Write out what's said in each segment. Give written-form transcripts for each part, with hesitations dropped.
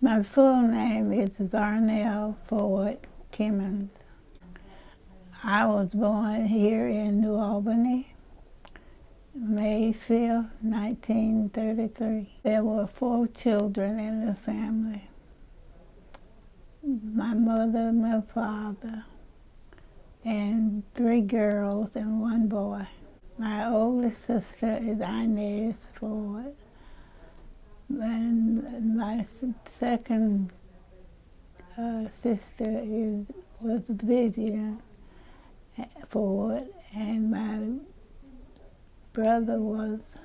My full name is Varnell Ford Kimmons. I was born here in New Albany, May 5th, 1933. There were 4 children in the family. My mother, my father, and 3 girls and 1 boy. My oldest sister is Inez Ford, and my second sister was Vivian Ford, and my brother was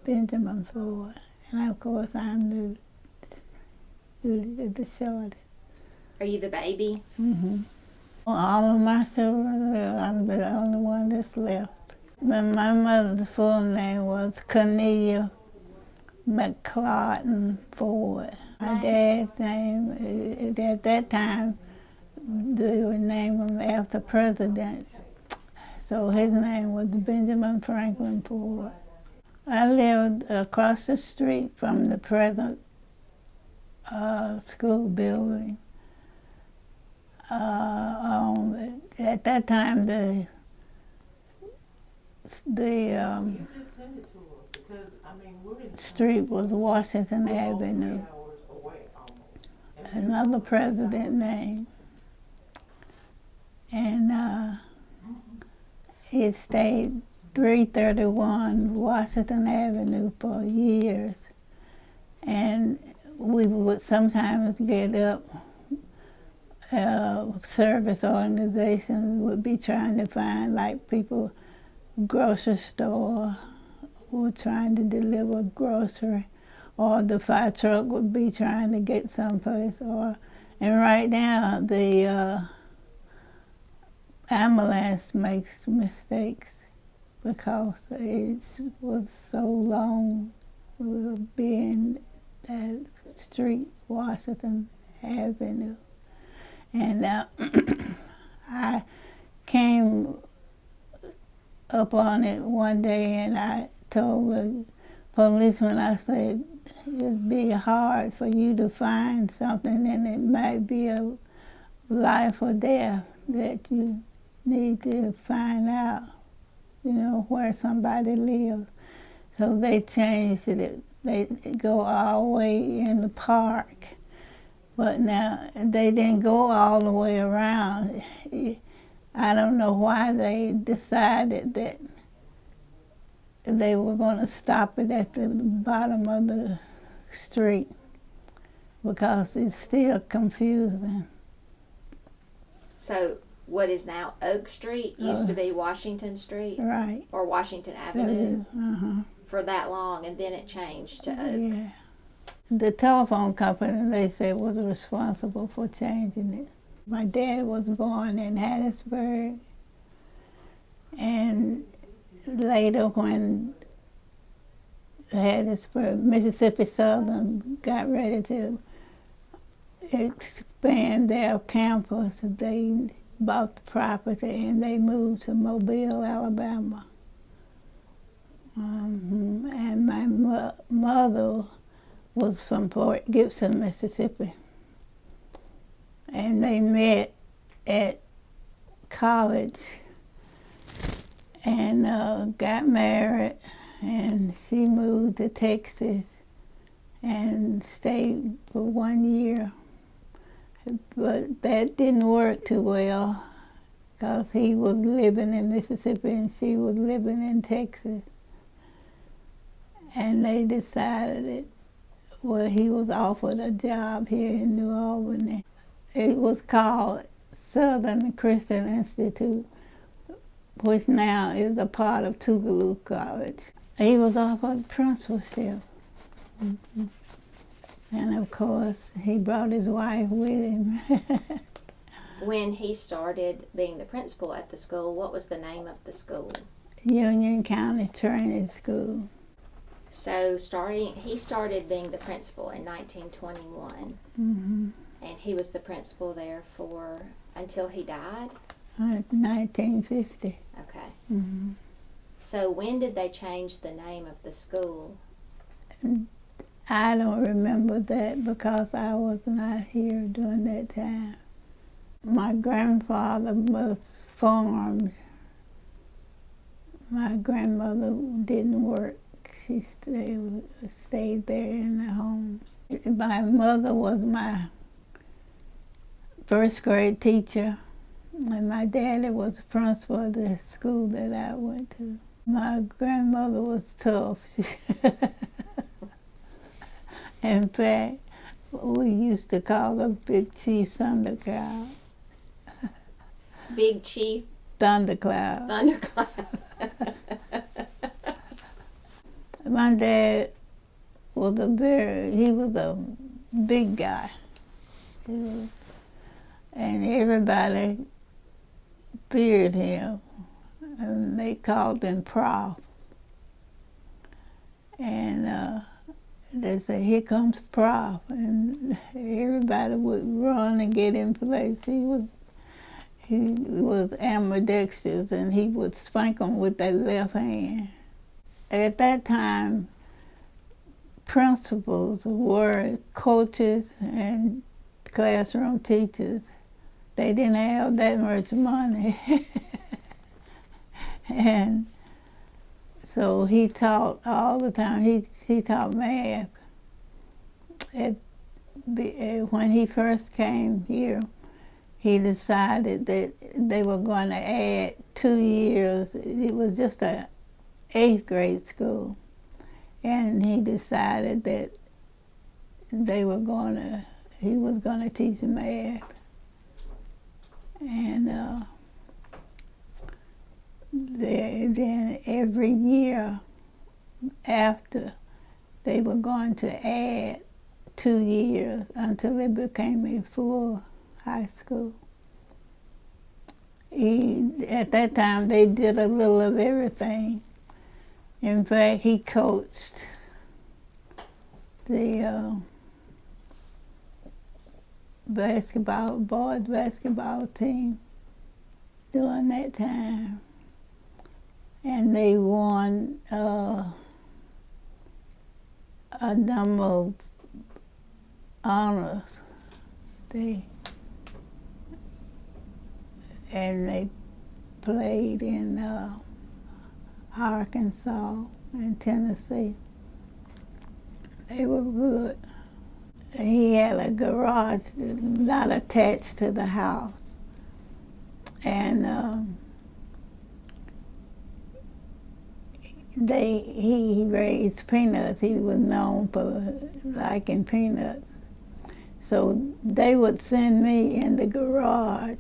Benjamin Ford, and of course I'm the shortest. Are you the baby? Mm-hmm. All of my siblings, I'm the only one that's left. My mother's full name was Cornelia McClarton Ford. My dad's name, at that time, they would name him after presidents. So his name was Benjamin Franklin Ford. I lived across the street from the present school building. At that time, the street was Washington Avenue. Another president name. And it stayed 331 Washington Avenue for years. And we would sometimes get up, service organizations would be trying to find, like, people, grocery store were trying to deliver grocery, or the fire truck would be trying to get someplace, and right now the ambulance makes mistakes because it was so long being that street, Washington Avenue. And I came up on it one day and I told the policeman, I said, it'd be hard for you to find something, and it might be a life or death that you need to find out, where somebody lives. So they changed it. They go all the way in the park. But now, they didn't go all the way around. I don't know why they decided that they were going to stop it at the bottom of the street, because it's still confusing. So what is now Oak Street used to be Washington Street? Right. Or Washington Avenue? Uh-huh. For that long, and then it changed to Oak. Yeah. The telephone company, they said, was responsible for changing it. My dad was born in Hattiesburg, and later when Hattiesburg, Mississippi Southern got ready to expand their campus, they bought the property and they moved to Mobile, Alabama. And my mother was from Port Gibson, Mississippi. And they met at college and got married, and she moved to Texas and stayed for 1 year. But that didn't work too well, because he was living in Mississippi and she was living in Texas. And they decided he was offered a job here in New Albany. It was called Southern Christian Institute, which now is a part of Tougaloo College. He was offered principalship. Mm-hmm. And of course, he brought his wife with him. When he started being the principal at the school, what was the name of the school? Union County Training School. So he started being the principal in 1921, Mm-hmm. and he was the principal there until he died? 1950. Okay. Mm-hmm. So when did they change the name of the school? I don't remember that because I was not here during that time. My grandfather was farmed. My grandmother didn't work. She stayed there in the home. My mother was my first grade teacher, and my daddy was the principal of the school that I went to. My grandmother was tough. In fact, we used to call her Big Chief Thundercloud. Big Chief Thundercloud. Thundercloud. My dad was he was a big guy. And everybody feared him. And they called him Prof. And they said, "Here comes Prof." And everybody would run and get in place. He was ambidextrous, and he would spank them with that left hand. At that time, principals were coaches and classroom teachers. They didn't have that much money. And so he taught all the time. He taught math. When he first came here, he decided that they were going to add 2 years. It was just a 8th grade school. And he decided that he was going to teach math. And then every year after, they were going to add 2 years until it became a full high school. At that time, they did a little of everything. In fact, he coached the boys basketball team during that time. And they won a number of honors. They played in Arkansas and Tennessee. They were good. He had a garage not attached to the house. And he raised peanuts. He was known for liking peanuts. So they would send me in the garage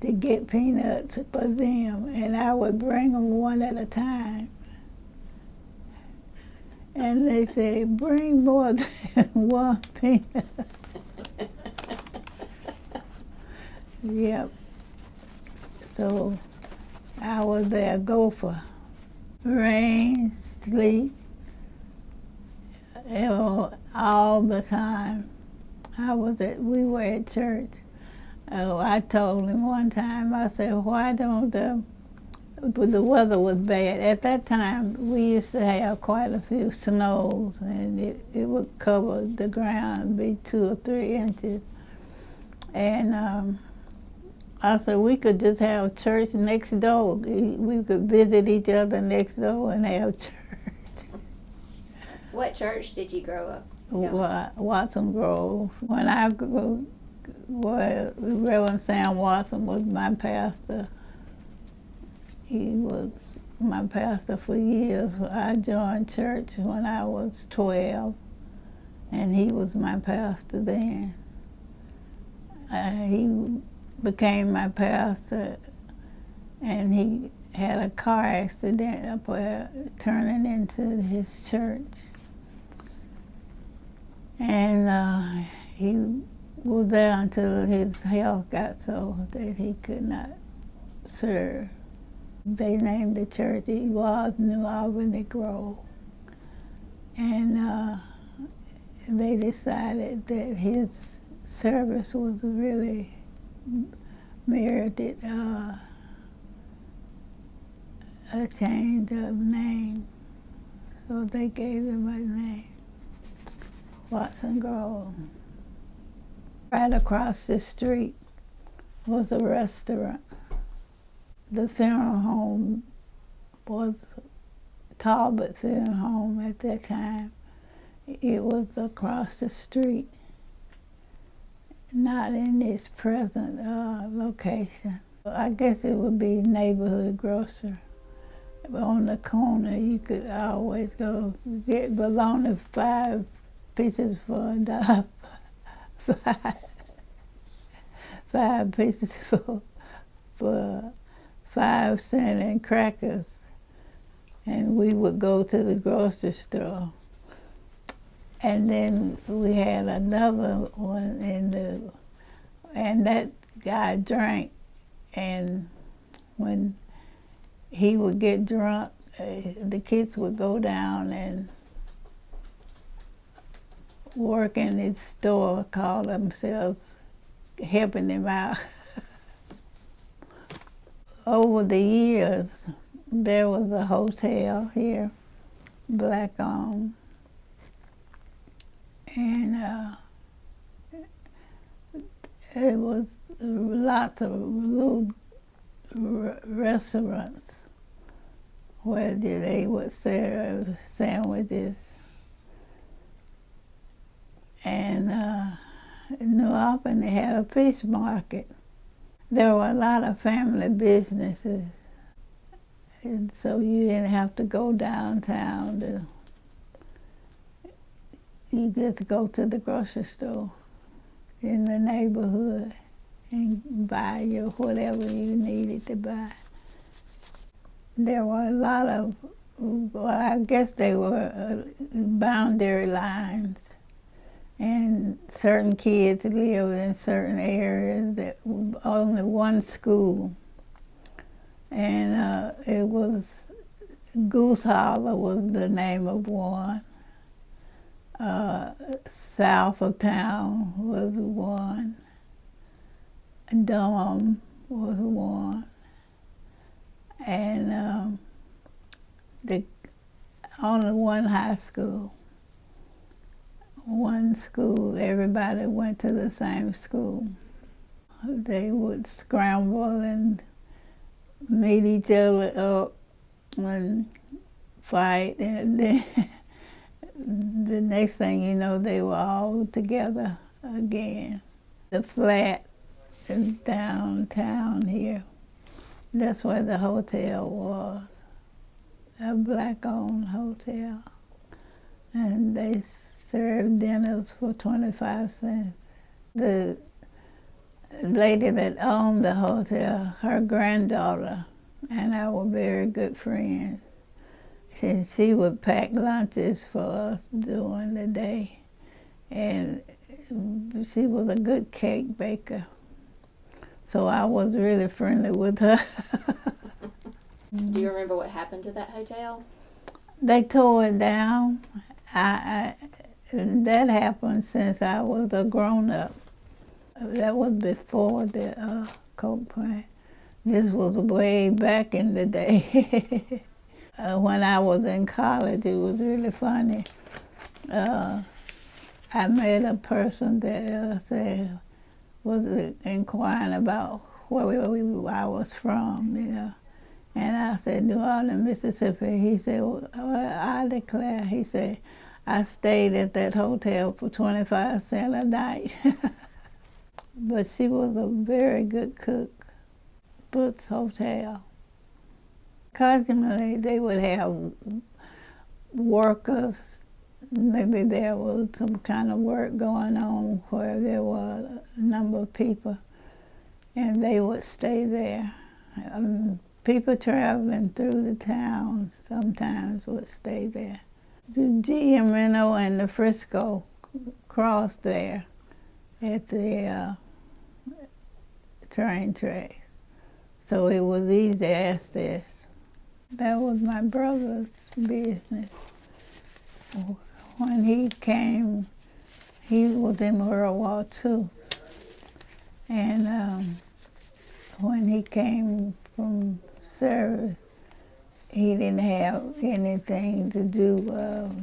to get peanuts for them, and I would bring them one at a time. And they said, "Bring more than one peanut." Yep. So I was their gopher. Rain, sleet, all the time. We were at church. Oh, I told him one time, I said, "Why don't but the weather was bad. At that time, we used to have quite a few snows, and it would cover the ground, be 2 or 3 inches. And I said, we could just have church next door. We could visit each other next door and have church. What church did you grow up? Watson Grove. When I grew, Reverend Sam Watson was my pastor. He was my pastor for years. I joined church when I was 12, and he was my pastor then. He became my pastor, and he had a car accident up there turning into his church. And he was there until his health got so that he could not serve. They named the church, it was New Albany Grove. And they decided that his service was really merited a change of name. So they gave him a name. Watson Grove. Right across the street was a restaurant. The funeral home was Talbot Funeral Home at that time. It was across the street, not in its present location. I guess it would be neighborhood grocery. On the corner, you could always go get bologna 5 pieces for $1. 5 pieces for 5 cents and crackers. And we would go to the grocery store. And then we had another one and that guy drank, and when he would get drunk, the kids would go down and work in his store, call themselves helping him out. Over the years, there was a hotel here, black owned, and it was lots of little restaurants where they would serve sandwiches. And in New Albany, they had a fish market. There were a lot of family businesses, and so you didn't have to go downtown. You just go to the grocery store in the neighborhood and buy your whatever you needed to buy. There were a lot of, well, I guess they were boundary lines, and certain kids lived in certain areas that only one school. And it was, Goose Hollow was the name of one. South of town was one. Durham was one. And only one high school. One school, everybody went to the same school. They would scramble and meet each other up and fight, and then the next thing you know, they were all together again. The flat is downtown here. That's where the hotel was, a black-owned hotel. And they served dinners for 25 cents. The lady that owned the hotel, her granddaughter and I were very good friends. She would pack lunches for us during the day, and she was a good cake baker. So I was really friendly with her. Do you remember what happened to that hotel? They tore it down. That happened since I was a grown-up. That was before the Coke plant. This was way back in the day. When I was in college, it was really funny. I met a person that was inquiring about where I was from, you know. And I said, New Orleans, Mississippi. He said, well, I declare, he said, I stayed at that hotel for 25 cents a night. But she was a very good cook. Boots Hotel. Occasionally they would have workers. Maybe there was some kind of work going on where there were a number of people, and they would stay there. People traveling through the town sometimes would stay there. The GM Reno and the Frisco crossed there at the train track. So it was easy access. That was my brother's business. When he came, he was in World War II. And when he came from service, he didn't have anything to do,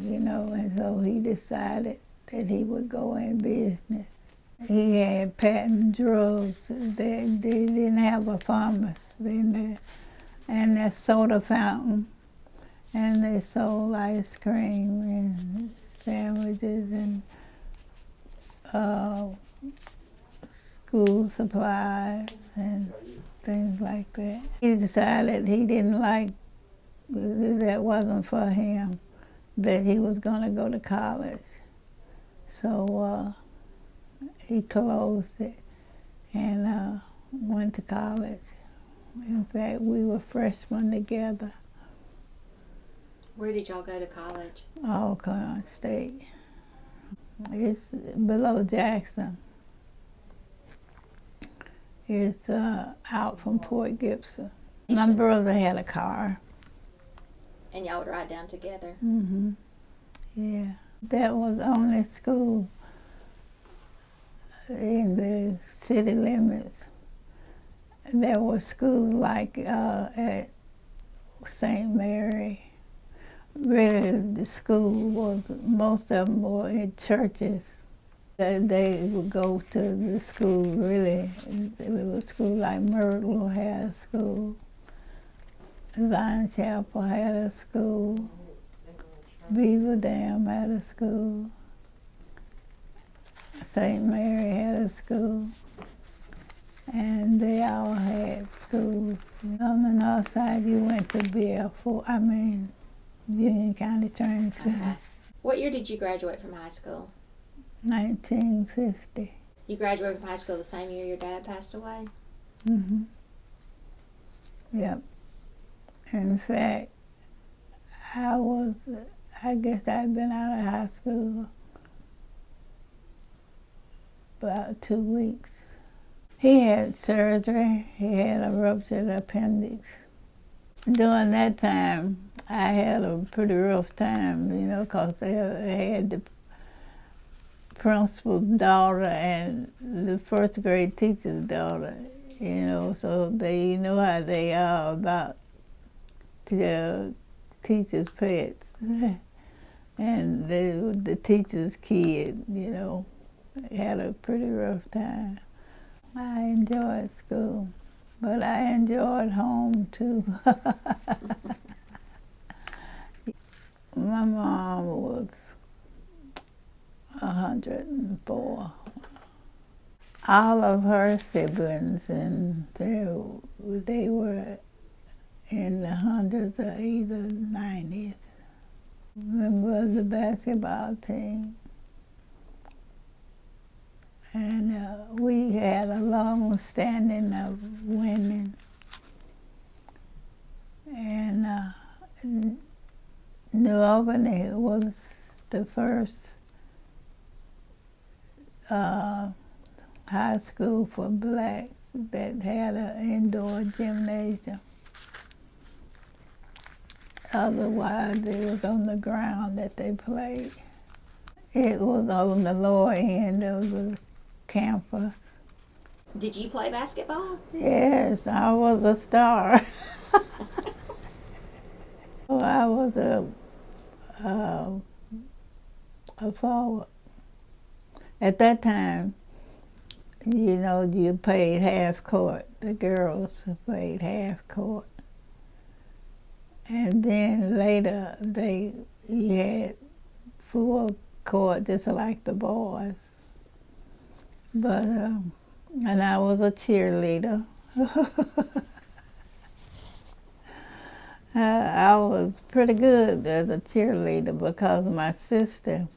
you know, and so he decided that he would go in business. He had patent drugs. They didn't have a pharmacy in there. And a soda fountain. And they sold ice cream and sandwiches and school supplies and things like that. He decided he didn't like, that wasn't for him, that he was going to go to college. So he closed it and went to college. In fact, we were freshmen together. Where did y'all go to college? Alcorn State. It's below Jackson. It's out from Port Gibson. My brother had a car. And y'all would ride down together? Mm-hmm. Yeah. That was the only school in the city limits. There were schools like at St. Mary. Really, the school was, most of them were in churches. They would go to the school, really. There was a school like Myrtle had a school. Zion Chapel had a school. Beaver Dam had a school. St. Mary had a school. And they all had schools. On the north side, you went to Union County Training School. Okay. What year did you graduate from high school? 1950. You graduated from high school the same year your dad passed away? Mm-hmm. Yep. In fact, I guess I'd been out of high school about 2 weeks. He had surgery. He had a ruptured appendix. During that time, I had a pretty rough time, because they had the principal's daughter and the first grade teacher's daughter, so they know how they are about the teacher's pets. And the teacher's kid, had a pretty rough time. I enjoyed school, but I enjoyed home too. My mom was 104. All of her siblings, and they were in the hundreds or either 90s. Remember the basketball team? And we had a long standing of winning. And New Albany was the first high school for blacks that had an indoor gymnasium. Otherwise, it was on the ground that they played. It was on the lower end of the campus. Did you play basketball? Yes, I was a star. I was a forward. At that time, you played half court. The girls played half court. And then later, you had full court just like the boys. But, and I was a cheerleader. I was pretty good as a cheerleader because my sister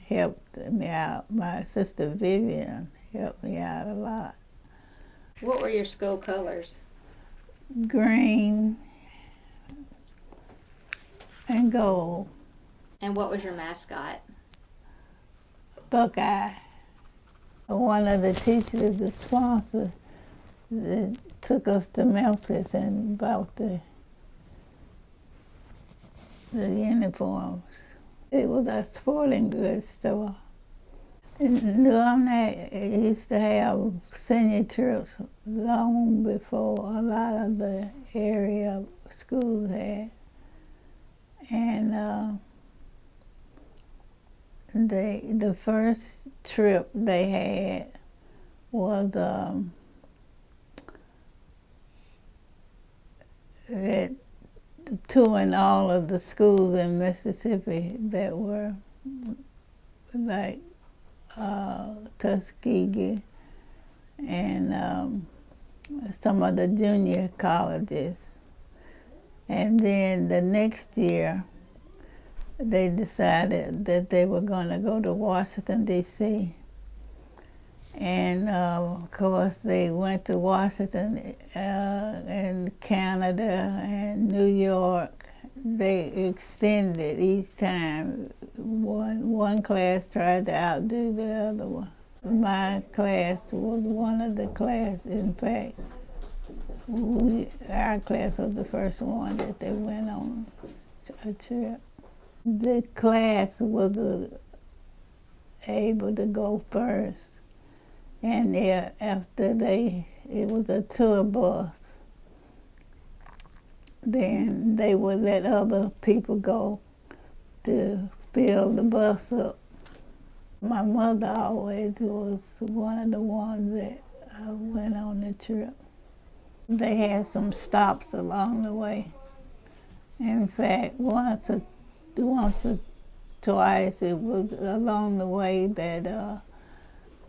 helped me out. My sister Vivian helped me out a lot. What were your school colors? Green and gold. And what was your mascot? Buckeye. One of the teachers, the sponsor, took us to Memphis and bought the uniforms. It was a sporting goods store. In New Albany, it used to have senior trips long before a lot of the area schools had. And the first trip they had was that touring all of the schools in Mississippi that were like Tuskegee and some of the junior colleges. And then the next year, they decided that they were going to go to Washington, D.C. And of course, they went to Washington and Canada and New York. They extended each time. One class tried to outdo the other one. My class was one of the classes. In fact, our class was the first one that they went on a trip. The class was able to go first. And after it was a tour bus, then they would let other people go to fill the bus up. My mother always was one of the ones that went on the trip. They had some stops along the way. In fact, once or twice it was along the way that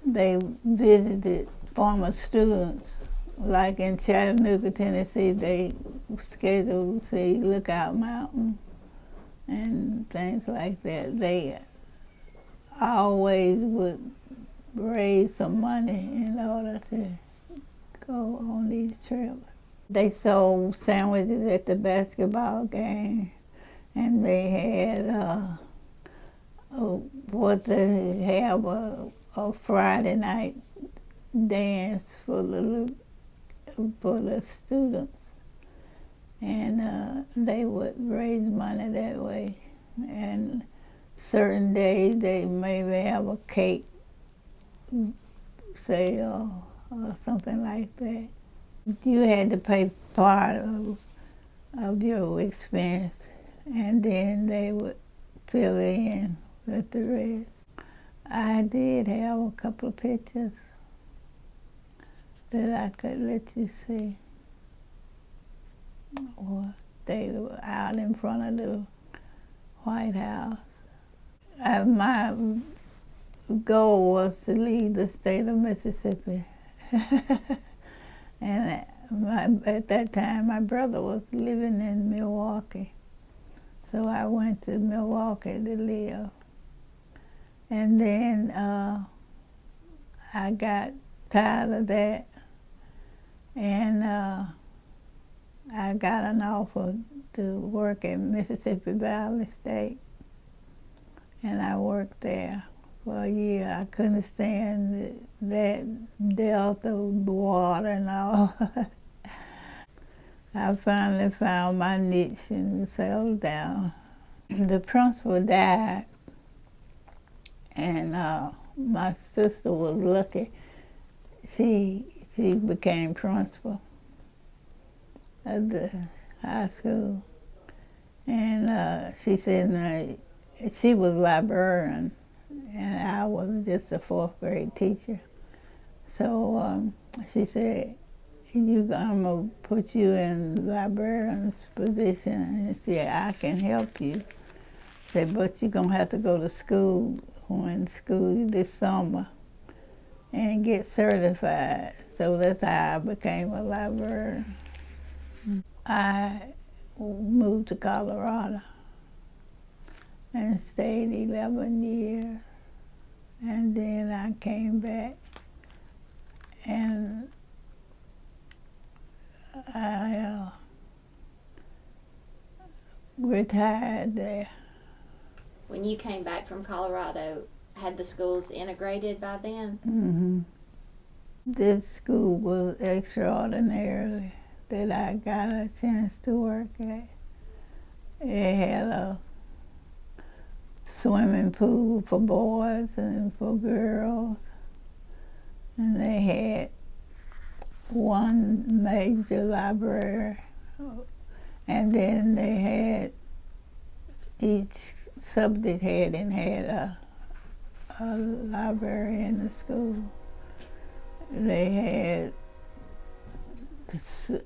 they visited former students. Like in Chattanooga, Tennessee, they scheduled to see Lookout Mountain and things like that. They always would raise some money in order to go on these trips. They sold sandwiches at the basketball game, and they had what they have a Friday night dance for the students, and they would raise money that way. And certain days they maybe have a cake sale or something like that. You had to pay part of your expense, and then they would fill in with the rest. I did have a couple of pictures that I could let you see. Or they were out in front of the White House. My goal was to leave the state of Mississippi. And at that time, my brother was living in Milwaukee. So I went to Milwaukee to live. And then I got tired of that, and I got an offer to work at Mississippi Valley State, and I worked there for a year. I couldn't stand that Delta water and all. I finally found my niche and settled down. The principal died, and my sister was lucky. She became principal of the high school, and she said she was librarian, and I was just a fourth grade teacher. So she said, I'm gonna put you in the librarian's position, and she said, I can help you. Said, but you're gonna have to go to school this summer and get certified. So that's how I became a librarian. I moved to Colorado and stayed 11 years. And then I came back and I retired there. When you came back from Colorado, had the schools integrated by then? Mm-hmm. This school was extraordinary that I got a chance to work at. It had a swimming pool for boys and for girls, and they had one major library, and then they had each subject had a a library in the school. They had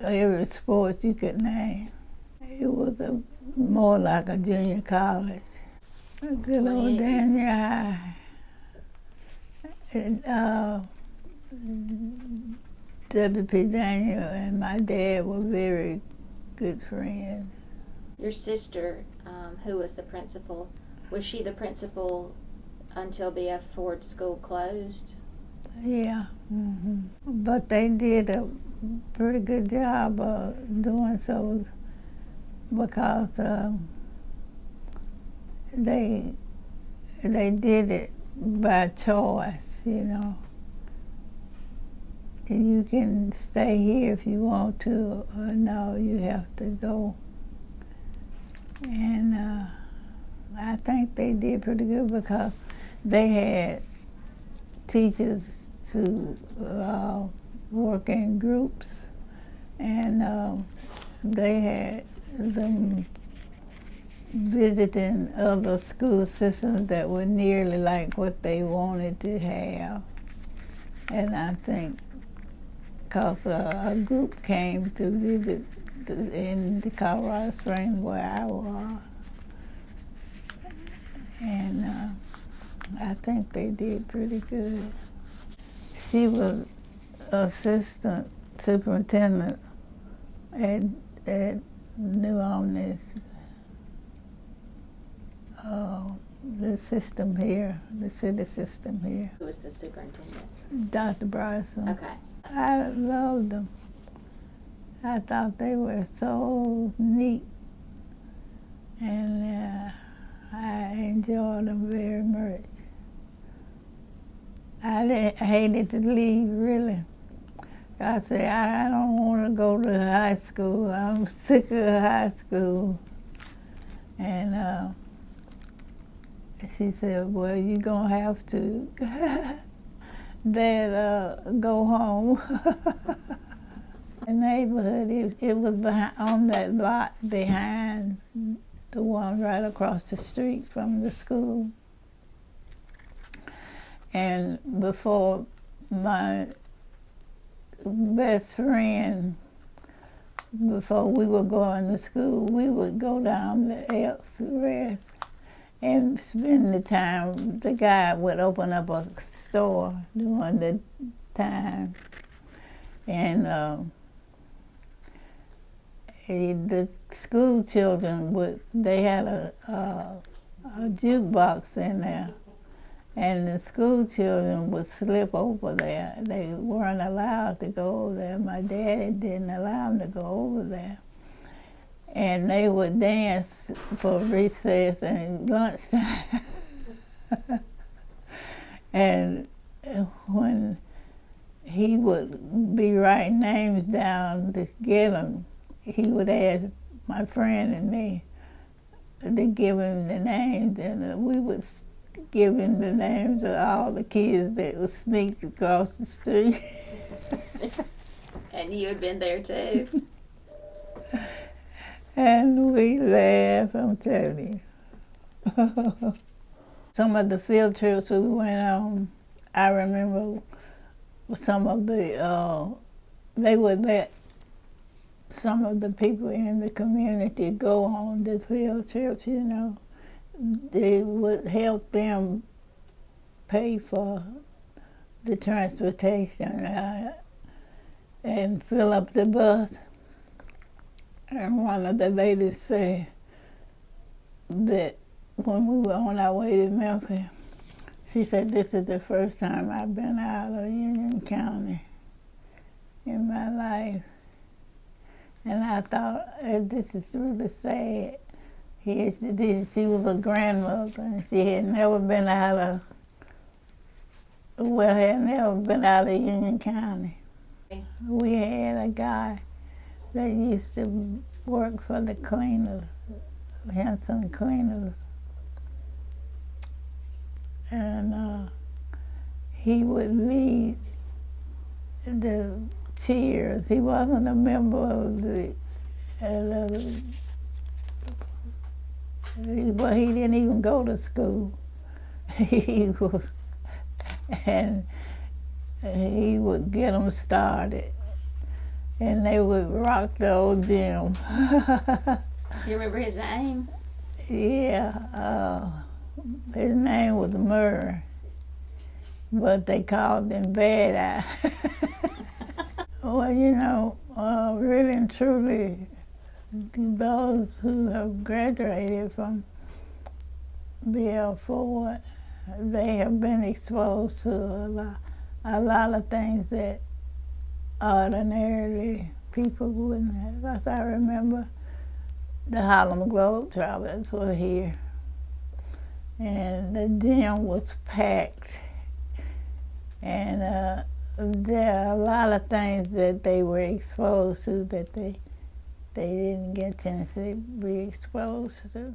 every sport you could name. It was more like a junior college. A good old Daniel High. And, W.P. Daniel and my dad were very good friends. Your sister, who was the principal, was she the principal until B.F. Ford School closed? Yeah. But they did a pretty good job of doing so because they did it by choice, you know. You can stay here if you want to, or no, you have to go. And I think they did pretty good because they had teachers to work in groups, and they had them visiting other school systems that were nearly like what they wanted to have. And I think because a group came to visit in the Colorado Springs where I was, and I think they did pretty good. She was assistant superintendent at New Orleans, the system here, the city system here. Who was the superintendent? Dr. Bryson. Okay. I loved them. I thought they were so neat, and I enjoyed them very much. I hated to leave, really. I said, I don't want to go to high school. I'm sick of high school. And she said, well, you're going to have to. Dad, go home. The neighborhood, it was on that lot behind the one right across the street from the school. And before my best friend, before we were going to school, we would go down to Elks Rest and spend the time. The guy would open up a store during the time. And the school children they had a jukebox in there, and the school children would slip over there. They weren't allowed to go over there. My daddy didn't allow them to go over there. And they would dance for recess and lunchtime. And when he would be writing names down to get them, he would ask my friend and me to give him the names, and we would give him the names of all the kids that would sneak across the street. And you had been there too? And we laughed, I'm telling you. Some of the field trips we went on, I remember some of the, they would let some of the people in the community go on the field trips, you know. They would help them pay for the transportation and fill up the bus. And one of the ladies said that when we were on our way to Memphis, she said, this is the first time I've been out of Union County in my life. And I thought, this is really sad. She was a grandmother, and she had never been out of, Union County. Okay. We had a guy that used to work for the cleaners, Henson Cleaners. And he would lead the cheers. He wasn't a member of but he didn't even go to school. He was and he would get them started, and they would rock the old gym. You remember his name? Yeah, his name was Murray, but they called him Bad Eye. Well, you know, really and truly, those who have graduated from Varnell Ford, they have been exposed to a lot of things that ordinarily people wouldn't have. As I remember, the Harlem Globetrotters were here, and the gym was packed, and there are a lot of things that they were exposed to that they didn't get a chance to be exposed to.